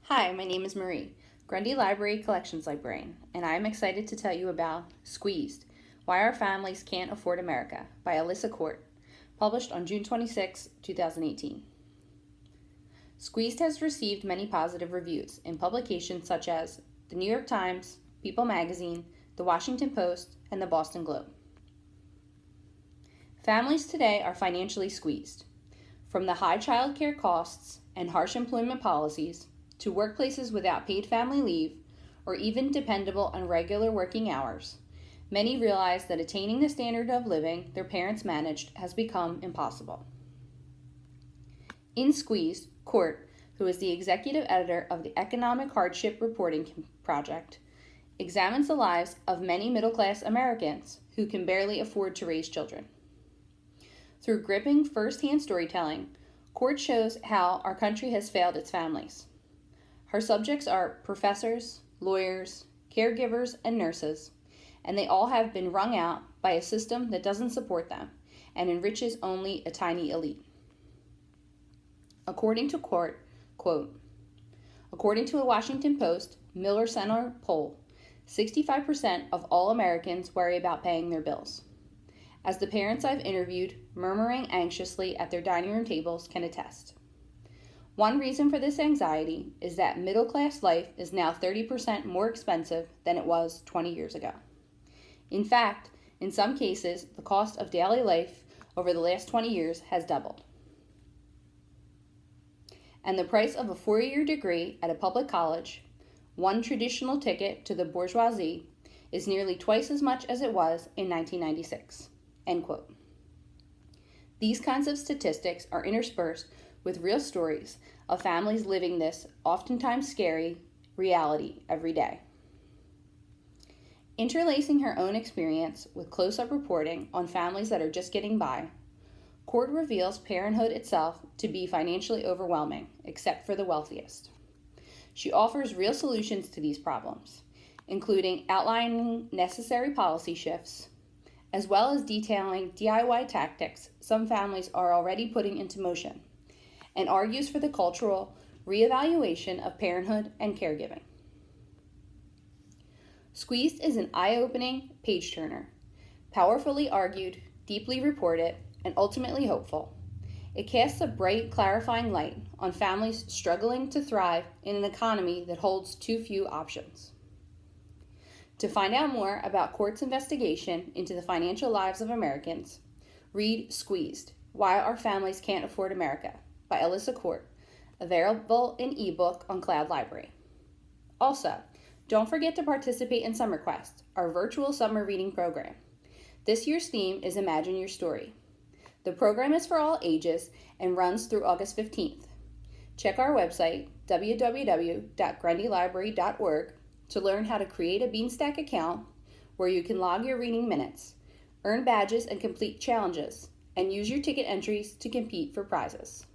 Hi, my name is Marie, Grundy Library Collections Librarian, and I am excited to tell you about Squeezed, Why Our Families Can't Afford America by Alissa Quart, published on June 26, 2018. Squeezed has received many positive reviews in publications such as the New York Times, People Magazine, the Washington Post, and the Boston Globe. Families today are financially squeezed. From the high child care costs and harsh employment policies to workplaces without paid family leave or even dependable on regular working hours, many realize that attaining the standard of living their parents managed has become impossible. In Squeezed, Quart, who is the executive editor of the Economic Hardship Reporting Project, examines the lives of many middle-class Americans who can barely afford to raise children. Through gripping first-hand storytelling, Quart shows how our country has failed its families. Her subjects are professors, lawyers, caregivers, and nurses, and they all have been wrung out by a system that doesn't support them and enriches only a tiny elite. According to Quart, quote, according to a Washington Post Miller Center poll, 65% of all Americans worry about paying their bills. As the parents I've interviewed, murmuring anxiously at their dining room tables, can attest. One reason for this anxiety is that middle-class life is now 30% more expensive than it was 20 years ago. In fact, in some cases, the cost of daily life over the last 20 years has doubled. And the price of a 4-year degree at a public college, one traditional ticket to the bourgeoisie, is nearly twice as much as it was in 1996. End quote. These kinds of statistics are interspersed with real stories of families living this oftentimes scary reality every day. Interlacing her own experience with close-up reporting on families that are just getting by, Quart reveals parenthood itself to be financially overwhelming, except for the wealthiest. She offers real solutions to these problems, including outlining necessary policy shifts, as well as detailing DIY tactics some families are already putting into motion, and argues for the cultural reevaluation of parenthood and caregiving. Squeezed is an eye-opening page-turner, powerfully argued, deeply reported, and ultimately hopeful. It casts a bright, clarifying light on families struggling to thrive in an economy that holds too few options. To find out more about Quart's investigation into the financial lives of Americans, read Squeezed, Why Our Families Can't Afford America by Alissa Quart, available in ebook on CloudLibrary. Also, don't forget to participate in Summer Quest, our virtual summer reading program. This year's theme is Imagine Your Story. The program is for all ages and runs through August 15th. Check our website, www.grundylibrary.org, to learn how to create a Beanstack account where you can log your reading minutes, earn badges and complete challenges, and use your ticket entries to compete for prizes.